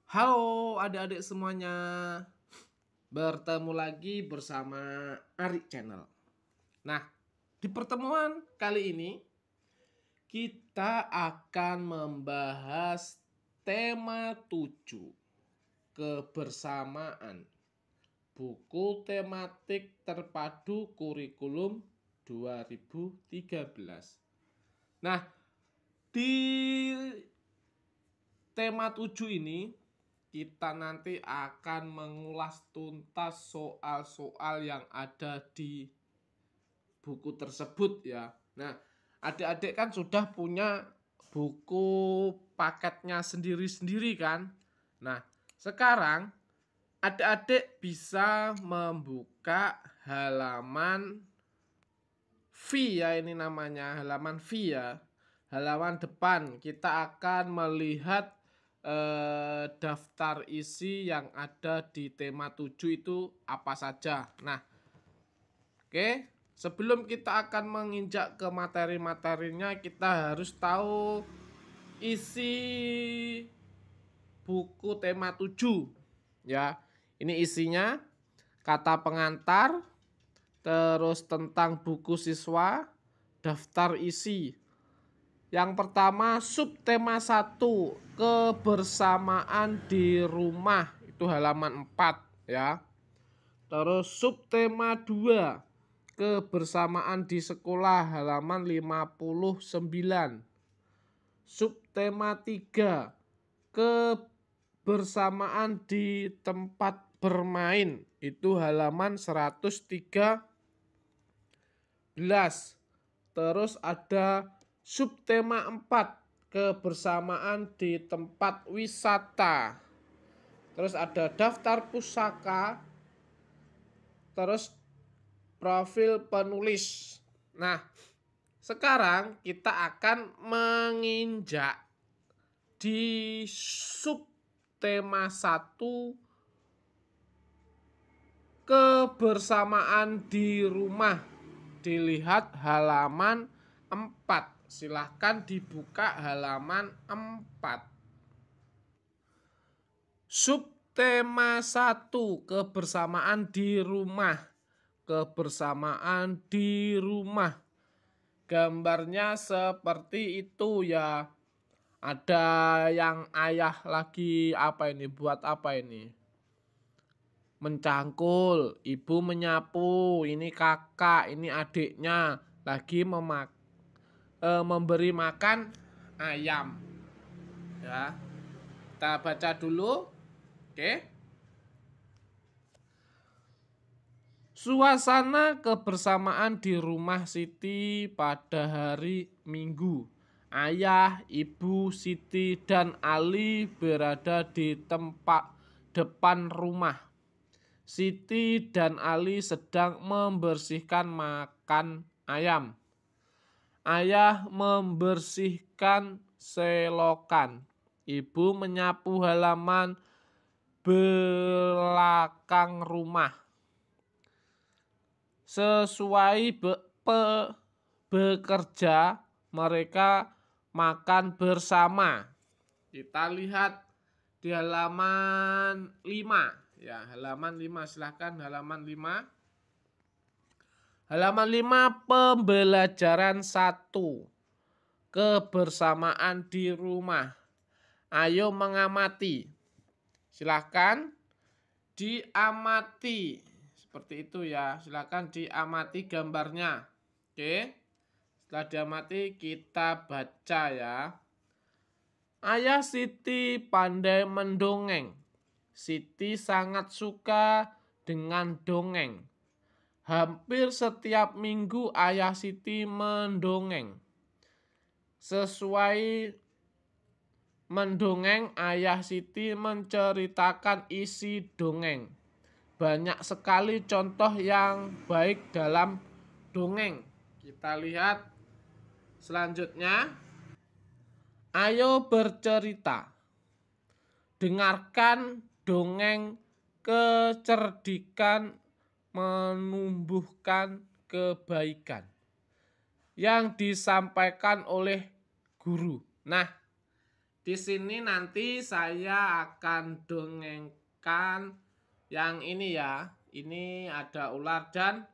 Halo adik-adik semuanya, bertemu lagi bersama Ari Channel. Nah, di pertemuan kali ini kita akan membahas tema 7, kebersamaan, buku tematik terpadu kurikulum 2013. Nah, di tema 7 ini kita nanti akan mengulas tuntas soal-soal yang ada di buku tersebut ya. Nah, adik-adik kan sudah punya buku paketnya sendiri-sendiri kan. Nah, sekarang adik-adik bisa membuka halaman V ya, ini namanya halaman V ya. Halaman depan kita akan melihat daftar isi yang ada di tema 7 itu apa saja. Nah, oke, sebelum kita akan menginjak ke materi-materinya, kita harus tahu isi buku tema 7 ya. Ini isinya kata pengantar, terus tentang buku siswa, daftar isi. Yang pertama subtema 1, kebersamaan di rumah, itu halaman 4 ya. Terus subtema 2, kebersamaan di sekolah, halaman 59. Subtema 3, kebersamaan di tempat bermain, itu halaman 113. Terus ada subtema 4, kebersamaan di tempat wisata. Terus ada daftar pusaka. Terus profil penulis. Nah, sekarang kita akan menginjak di subtema 1, kebersamaan di rumah. Dilihat halaman 4. Silahkan dibuka halaman 4. Subtema 1, kebersamaan di rumah. Kebersamaan di rumah. Gambarnya seperti itu ya. Ada yang ayah lagi buat apa ini? Mencangkul, ibu menyapu, ini kakak, ini adiknya lagi memberi makan ayam ya. Kita baca dulu. Oke. Suasana kebersamaan di rumah Siti pada hari Minggu. Ayah, ibu Siti dan Ali berada di tempat depan rumah. Siti dan Ali sedang membersihkan makan ayam. Ayah membersihkan selokan. Ibu menyapu halaman belakang rumah. Sesuai bekerja, mereka makan bersama. Kita lihat di halaman 5 ya, halaman 5, silahkan halaman 5. Halaman 5, pembelajaran 1, kebersamaan di rumah. Ayo mengamati. Silahkan diamati. Seperti itu ya. Silahkan diamati gambarnya. Oke. Setelah diamati kita baca ya. Ayah Siti pandai mendongeng. Siti sangat suka dengan dongeng. Hampir setiap minggu ayah Siti mendongeng. Sesuai mendongeng, ayah Siti menceritakan isi dongeng. Banyak sekali contoh yang baik dalam dongeng. Kita lihat selanjutnya. Ayo bercerita. Dengarkan dongeng, kecerdikan menumbuhkan kebaikan yang disampaikan oleh guru. Nah, Di sini nanti saya akan dongengkan yang ini ya. Ini ada ular dan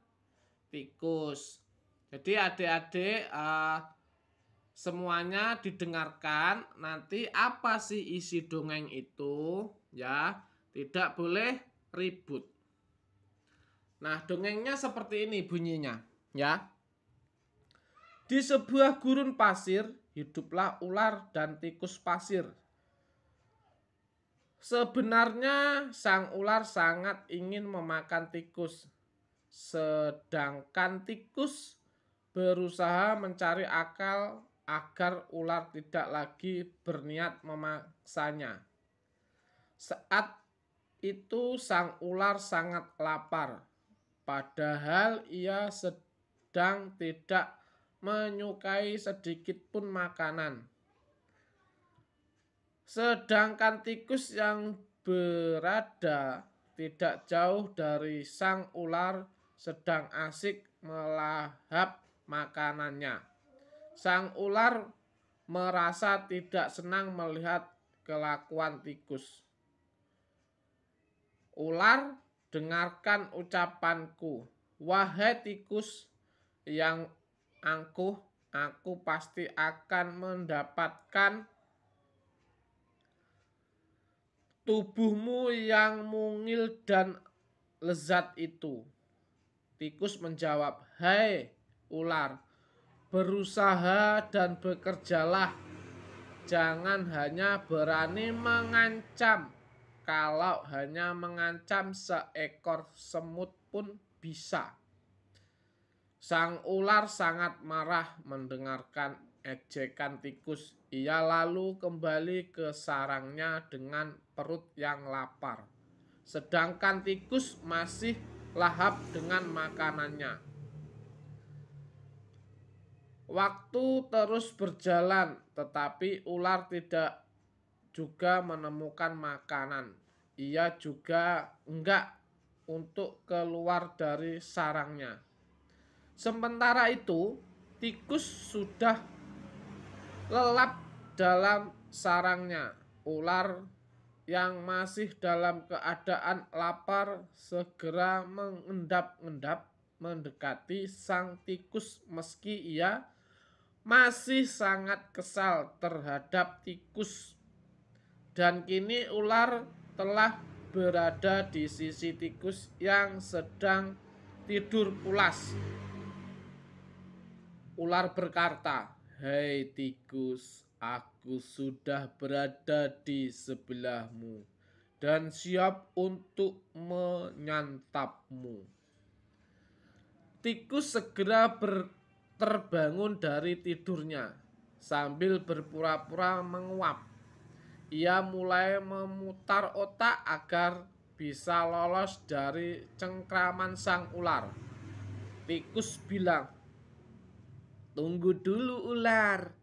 tikus. Jadi adik-adik semuanya didengarkan. Nanti apa sih isi dongeng itu ya. Tidak boleh ribut. Nah, dongengnya seperti ini bunyinya ya. Di sebuah gurun pasir hiduplah ular dan tikus pasir. Sebenarnya sang ular sangat ingin memakan tikus, sedangkan tikus berusaha mencari akal agar ular tidak lagi berniat memaksanya. Saat itu sang ular sangat lapar, padahal ia sedang tidak menyukai sedikit pun makanan. Sedangkan tikus yang berada tidak jauh dari sang ular sedang asik melahap makanannya. Sang ular merasa tidak senang melihat kelakuan tikus. Ular, dengarkan ucapanku, wahai tikus yang angkuh, aku pasti akan mendapatkan tubuhmu yang mungil dan lezat itu. Tikus menjawab, hai ular, berusaha dan bekerjalah. Jangan hanya berani mengancam. Kalau hanya mengancam seekor semut pun bisa. Sang ular sangat marah mendengarkan ejekan tikus. Ia lalu kembali ke sarangnya dengan perut yang lapar. Sedangkan tikus masih lahap dengan makanannya. Waktu terus berjalan, tetapi ular tidak juga menemukan makanan. Ia juga enggak untuk keluar dari sarangnya. Sementara itu, tikus sudah lelap dalam sarangnya. Ular yang masih dalam keadaan lapar segera mengendap-endap mendekati sang tikus meski ia masih sangat kesal terhadap tikus. Dan kini ular telah berada di sisi tikus yang sedang tidur pulas. Ular berkata, hei tikus, aku sudah berada di sebelahmu dan siap untuk menyantapmu. Tikus segera terbangun dari tidurnya sambil berpura-pura menguap. Ia mulai memutar otak agar bisa lolos dari cengkraman sang ular. Tikus bilang, tunggu dulu ular,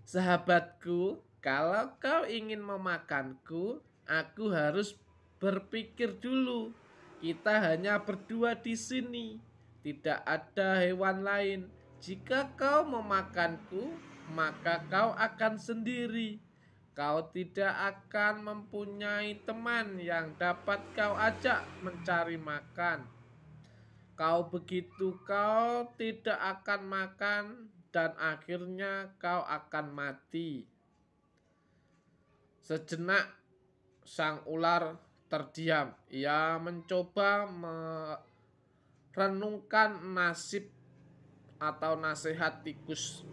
sahabatku, kalau kau ingin memakanku, aku harus berpikir dulu. Kita hanya berdua di sini, tidak ada hewan lain. Jika kau memakanku, maka kau akan sendiri. Kau tidak akan mempunyai teman yang dapat kau ajak mencari makan. Kau tidak akan makan dan akhirnya kau akan mati. Sejenak sang ular terdiam. Ia mencoba merenungkan nasib atau nasihat tikus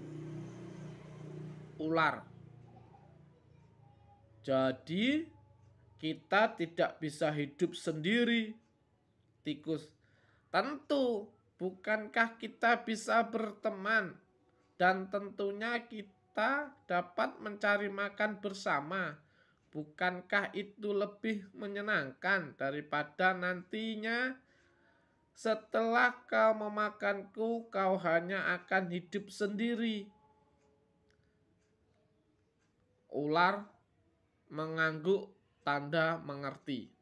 ular. Jadi kita tidak bisa hidup sendiri, tikus. Tentu, bukankah kita bisa berteman? Dan tentunya kita dapat mencari makan bersama. Bukankah itu lebih menyenangkan daripada nantinya setelah kau memakanku, kau hanya akan hidup sendiri? Ular mengangguk tanda mengerti.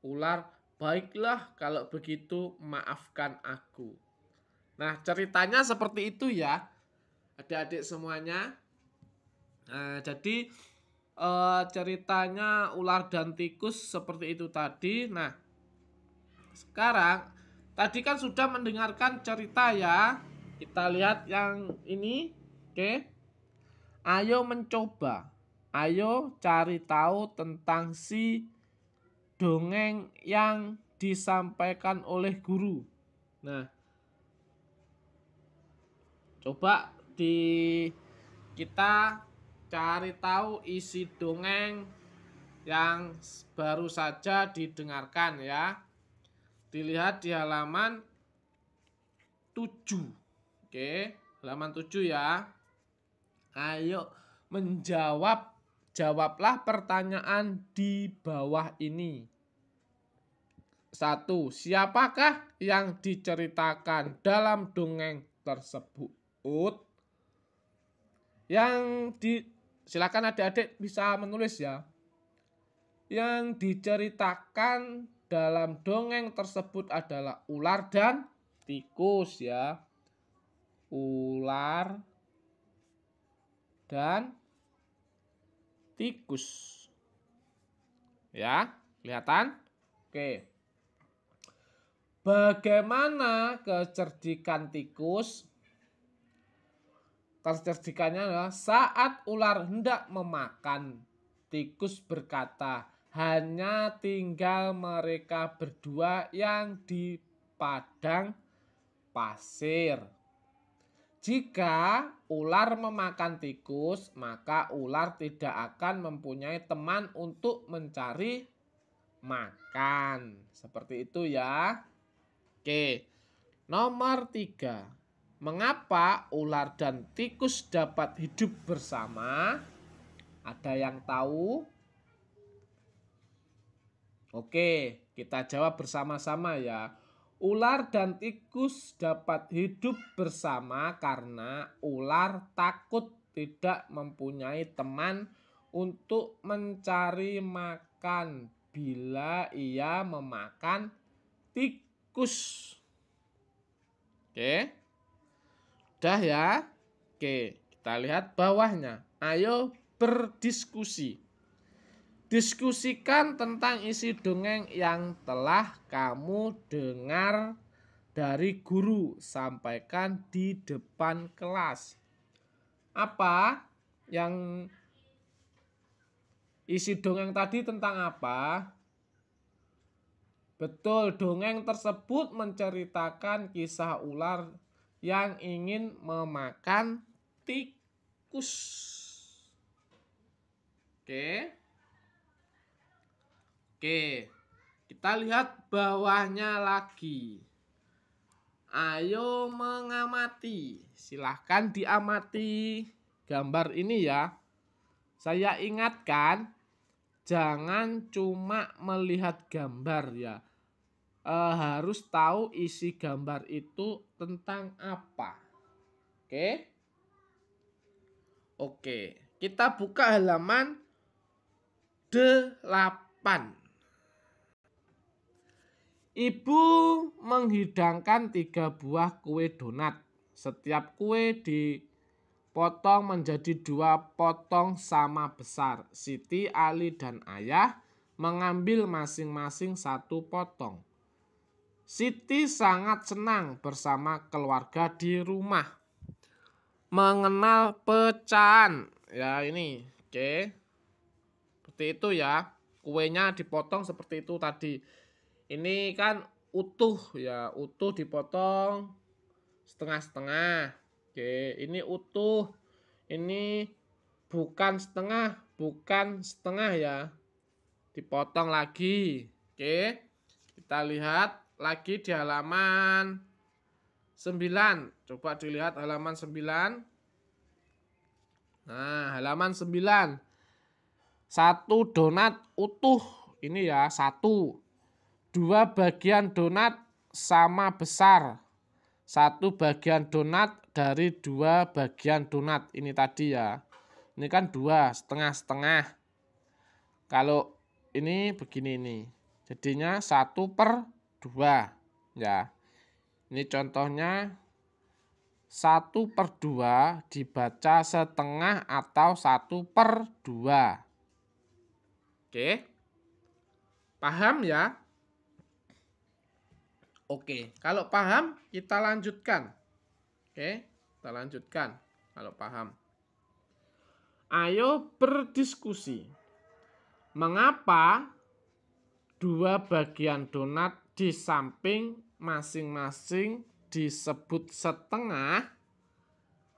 Ular, baiklah kalau begitu maafkan aku. Nah, ceritanya seperti itu ya, adik-adik semuanya. Nah, jadi ceritanya ular dan tikus seperti itu tadi. Nah, sekarang tadi kan sudah mendengarkan cerita ya. Kita lihat yang ini. Oke. Ayo mencoba. Ayo cari tahu tentang si dongeng yang disampaikan oleh guru. Nah, coba kita cari tahu isi dongeng yang baru saja didengarkan ya. Dilihat di halaman 7. Oke, halaman 7 ya. Ayo jawablah pertanyaan di bawah ini. 1. Siapakah yang diceritakan dalam dongeng tersebut? Silakan adik-adik bisa menulis ya. Yang diceritakan dalam dongeng tersebut adalah ular dan tikus ya. Ular dan tikus. Ya, kelihatan? Oke. Bagaimana kecerdikan tikus? Kecerdikannya adalah saat ular hendak memakan, tikus berkata, hanya tinggal mereka berdua yang di padang pasir. Jika ular memakan tikus, maka ular tidak akan mempunyai teman untuk mencari makan. Seperti itu ya. Oke. Nomor 3. Mengapa ular dan tikus dapat hidup bersama? Ada yang tahu? Oke, kita jawab bersama-sama ya. Ular dan tikus dapat hidup bersama karena ular takut tidak mempunyai teman untuk mencari makan bila ia memakan tikus. Oke, udah ya. Oke, kita lihat bawahnya. Ayo berdiskusi. Diskusikan tentang isi dongeng yang telah kamu dengar dari guru. Sampaikan di depan kelas. Apa yang isi dongeng tadi tentang apa? Betul, dongeng tersebut menceritakan kisah ular yang ingin memakan tikus. Oke, kita lihat bawahnya lagi. Ayo mengamati. Silahkan diamati gambar ini ya. Saya ingatkan, jangan cuma melihat gambar ya. Harus tahu isi gambar itu tentang apa. Oke, kita buka halaman 8. Ibu menghidangkan 3 buah kue donat. Setiap kue dipotong menjadi 2 potong sama besar. Siti, Ali, dan Ayah mengambil masing-masing 1 potong. Siti sangat senang bersama keluarga di rumah. Mengenal pecahan. Ya ini, oke. Seperti itu ya. Kuenya dipotong seperti itu tadi. Ini kan utuh ya, utuh dipotong setengah-setengah. Oke, ini utuh. Ini bukan setengah ya. Dipotong lagi. Oke. Kita lihat lagi di halaman 9. Coba dilihat halaman 9. Nah, halaman 9. 1 donat utuh. Ini ya, 1. 2 bagian donat sama besar. 1 bagian donat dari 2 bagian donat. Ini tadi ya. Ini kan 2, setengah-setengah. Kalau ini begini nih. Jadinya 1/2. Ya. Ini contohnya 1/2 dibaca setengah atau 1/2. Oke. Paham ya? Oke, kalau paham kita lanjutkan. Oke, kita lanjutkan kalau paham. Ayo berdiskusi. Mengapa dua bagian donat di samping masing-masing disebut setengah?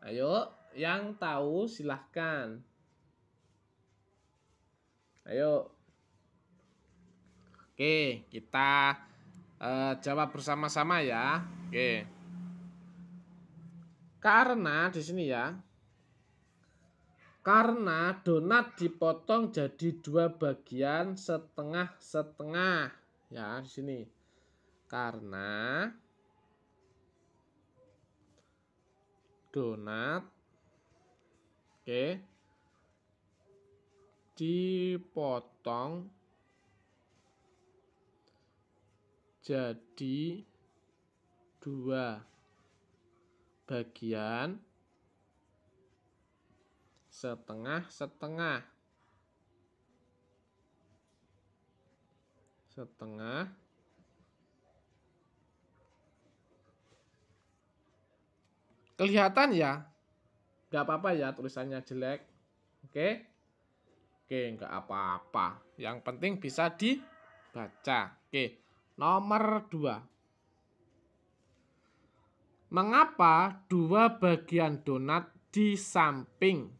Ayo, yang tahu silahkan. Ayo. Oke, kita jawab bersama-sama ya. Oke. Karena di sini ya. Karena donat dipotong jadi dua bagian setengah-setengah. Ya, di sini. Karena donat dipotong jadi dua bagian setengah-setengah. Kelihatan ya? Gak apa-apa ya tulisannya jelek. Oke? Oke, gak apa-apa. Yang penting bisa dibaca. Oke, nomor 2. Mengapa dua bagian donat di samping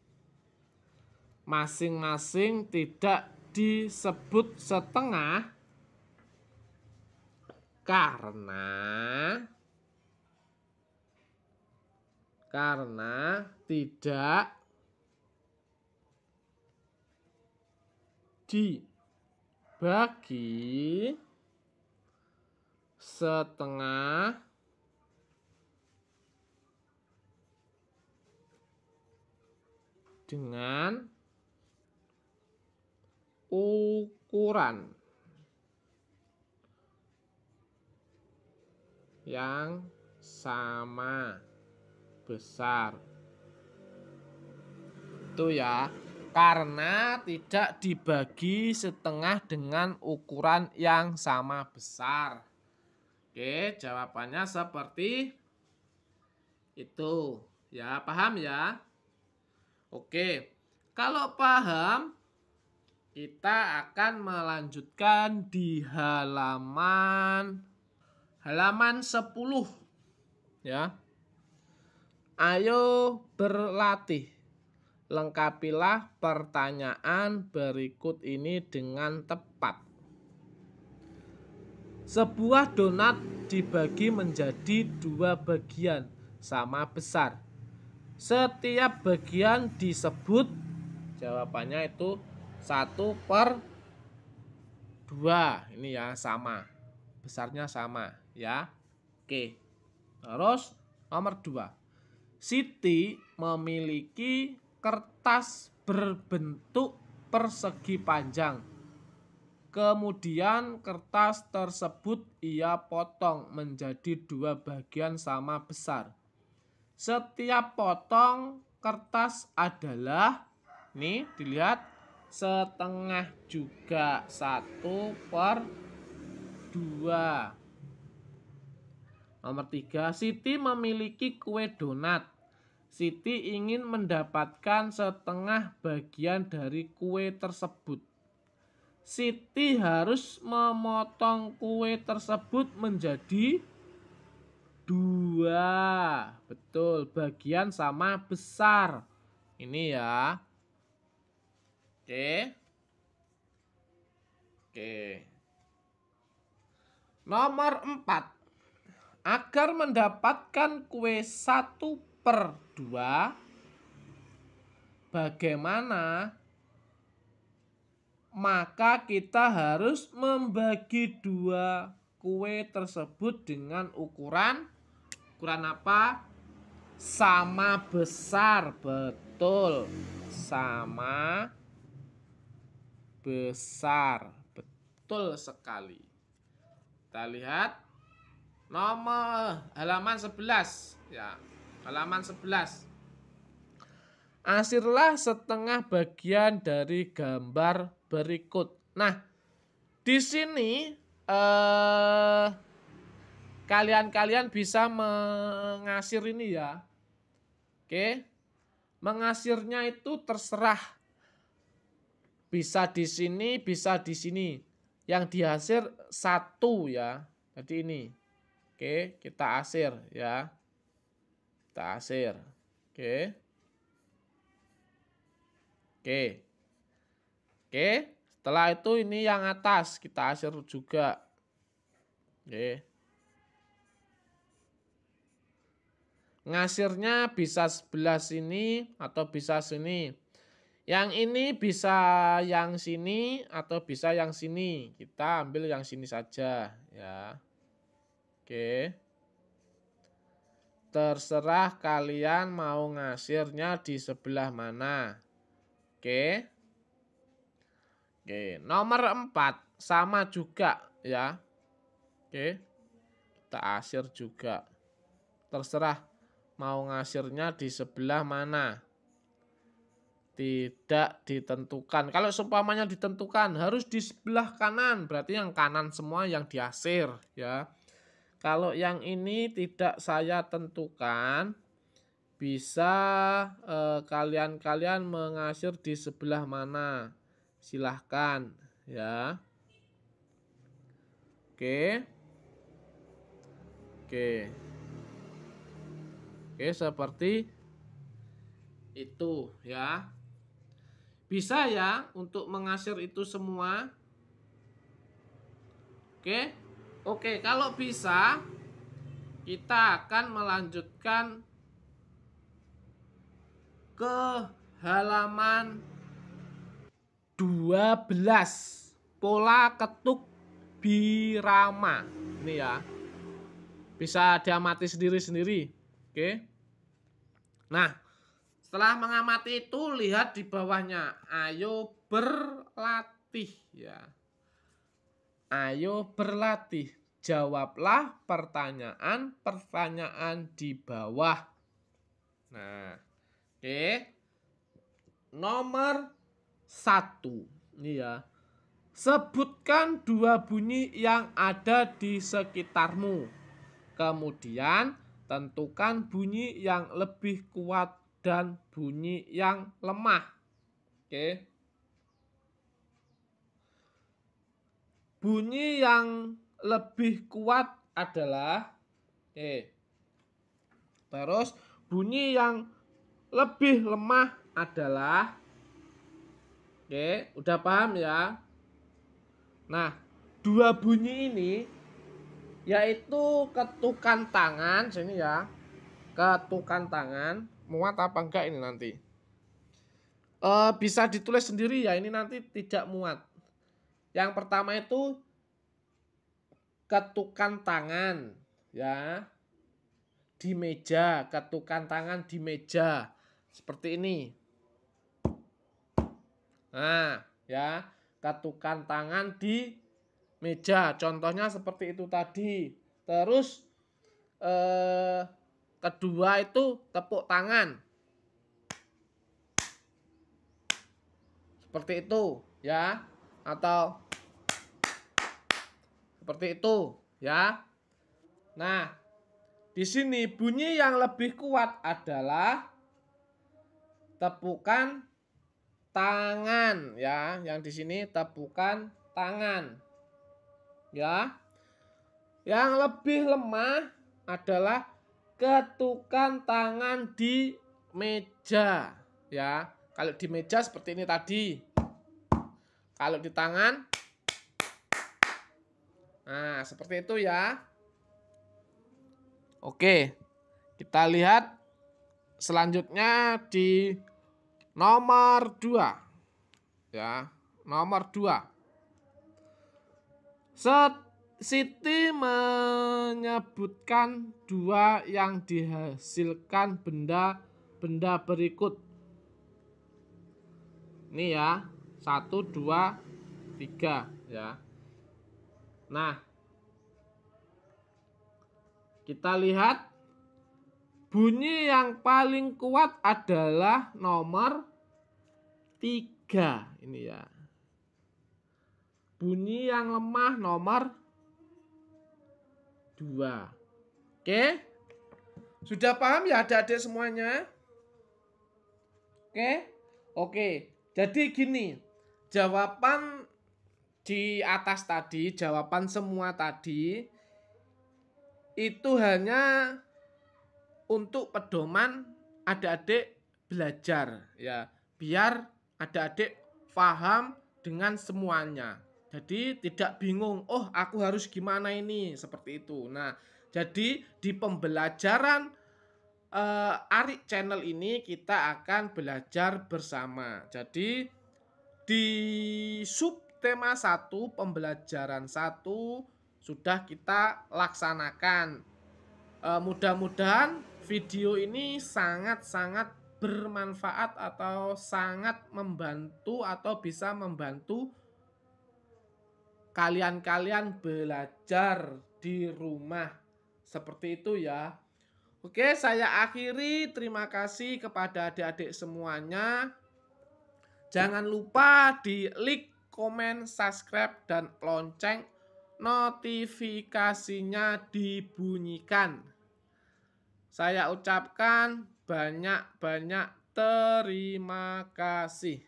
masing-masing tidak disebut setengah? Karena tidak dibagi setengah dengan ukuran yang sama besar. Itu ya, karena tidak dibagi setengah dengan ukuran yang sama besar. Oke, jawabannya seperti itu. Ya, paham ya? Oke, kalau paham, kita akan melanjutkan di halaman 10 ya. Ayo berlatih. Lengkapilah pertanyaan berikut ini dengan tepat. Sebuah donat dibagi menjadi dua bagian sama besar. Setiap bagian disebut, jawabannya itu 1/2. Ini ya, sama. Besarnya sama ya. Oke. Terus nomor 2. Siti memiliki kertas berbentuk persegi panjang. Kemudian kertas tersebut ia potong menjadi dua bagian sama besar. Setiap potong kertas adalah, nih dilihat, setengah juga 1/2. Nomor 3, Siti memiliki kue donat. Siti ingin mendapatkan setengah bagian dari kue tersebut. Siti harus memotong kue tersebut menjadi 2. Betul, bagian sama besar. Ini ya. Oke. Nomor 4. Agar mendapatkan kue 1/2, bagaimana? Maka kita harus membagi dua kue tersebut dengan ukuran apa? Sama besar. Betul, sama besar. Betul sekali. Kita lihat nomor halaman 11 ya. Halaman 11. Asirlah setengah bagian dari gambar berikut. Nah, di sini kalian bisa mengasir ini ya. Oke. Mengasirnya itu terserah. Bisa di sini, bisa di sini. Yang diasir 1 ya. Jadi ini. Oke, kita asir ya. Kita asir. Oke. Oke. Oke, setelah itu ini yang atas kita asir juga. Oke. Ngasirnya bisa sebelah sini atau bisa sini. Yang ini bisa yang sini atau bisa yang sini. Kita ambil yang sini saja ya. Oke. Terserah kalian mau ngasirnya di sebelah mana. Oke. Oke, nomor 4 sama juga ya. Oke. Kita asir juga. Terserah mau ngasirnya di sebelah mana. Tidak ditentukan. Kalau seumpamanya ditentukan harus di sebelah kanan, berarti yang kanan semua yang diasir ya. Kalau yang ini tidak saya tentukan, bisa kalian mengasir di sebelah mana. Silahkan ya. Oke. Oke. Oke, seperti itu ya. Bisa ya untuk mengasir itu semua. Oke. Oke, kalau bisa kita akan melanjutkan ke halaman 12. Pola ketuk birama. Ini ya. Bisa diamati sendiri-sendiri. Oke. Nah, setelah mengamati itu, lihat di bawahnya. Ayo berlatih ya. Ayo berlatih. Jawablah pertanyaan-pertanyaan di bawah. Nah, oke. Nomor 1. Ini ya. Sebutkan 2 bunyi yang ada di sekitarmu. Kemudian tentukan bunyi yang lebih kuat dan bunyi yang lemah. Oke. Bunyi yang lebih kuat adalah terus bunyi yang lebih lemah adalah udah paham ya? Nah, 2 bunyi ini yaitu ketukan tangan sini ya. Ketukan tangan, muat apa enggak ini nanti? Bisa ditulis sendiri ya, ini nanti tidak muat. Yang pertama itu ketukan tangan ya. Di meja, ketukan tangan di meja. Seperti ini. Nah, ya, ketukan tangan di meja. Contohnya seperti itu tadi. Terus kedua itu tepuk tangan. Seperti itu ya. Atau seperti itu ya. Nah, di sini bunyi yang lebih kuat adalah tepukan tangan ya. Yang di sini tepukan tangan. Ya. Yang lebih lemah adalah ketukan tangan di meja ya. Kalau di meja seperti ini tadi. Kalau di tangan, nah seperti itu ya. Oke, kita lihat selanjutnya di nomor 2 ya. Nomor 2. Siti menyebutkan 2 yang dihasilkan benda-benda berikut. Ini ya, 1, 2, 3 ya. Nah, kita lihat Bunyi yang paling kuat adalah nomor 3 ini ya. Bunyi yang lemah nomor 2. Oke? Sudah paham ya adik-adik semuanya? Oke? Oke. Jadi gini, jawaban di atas tadi, jawaban semua tadi itu hanya untuk pedoman adik-adik belajar ya, biar adik-adik paham dengan semuanya. Jadi tidak bingung, oh aku harus gimana ini, seperti itu. Nah, jadi di pembelajaran Arik Channel ini kita akan belajar bersama. Jadi di subtema 1 pembelajaran 1 sudah kita laksanakan. Mudah-mudahan video ini sangat-sangat bermanfaat atau sangat membantu atau bisa membantu kalian-kalian belajar di rumah. Seperti itu ya. Oke, saya akhiri. Terima kasih kepada adik-adik semuanya. Jangan lupa di like, komen, subscribe, dan lonceng notifikasinya dibunyikan. Saya ucapkan banyak-banyak terima kasih.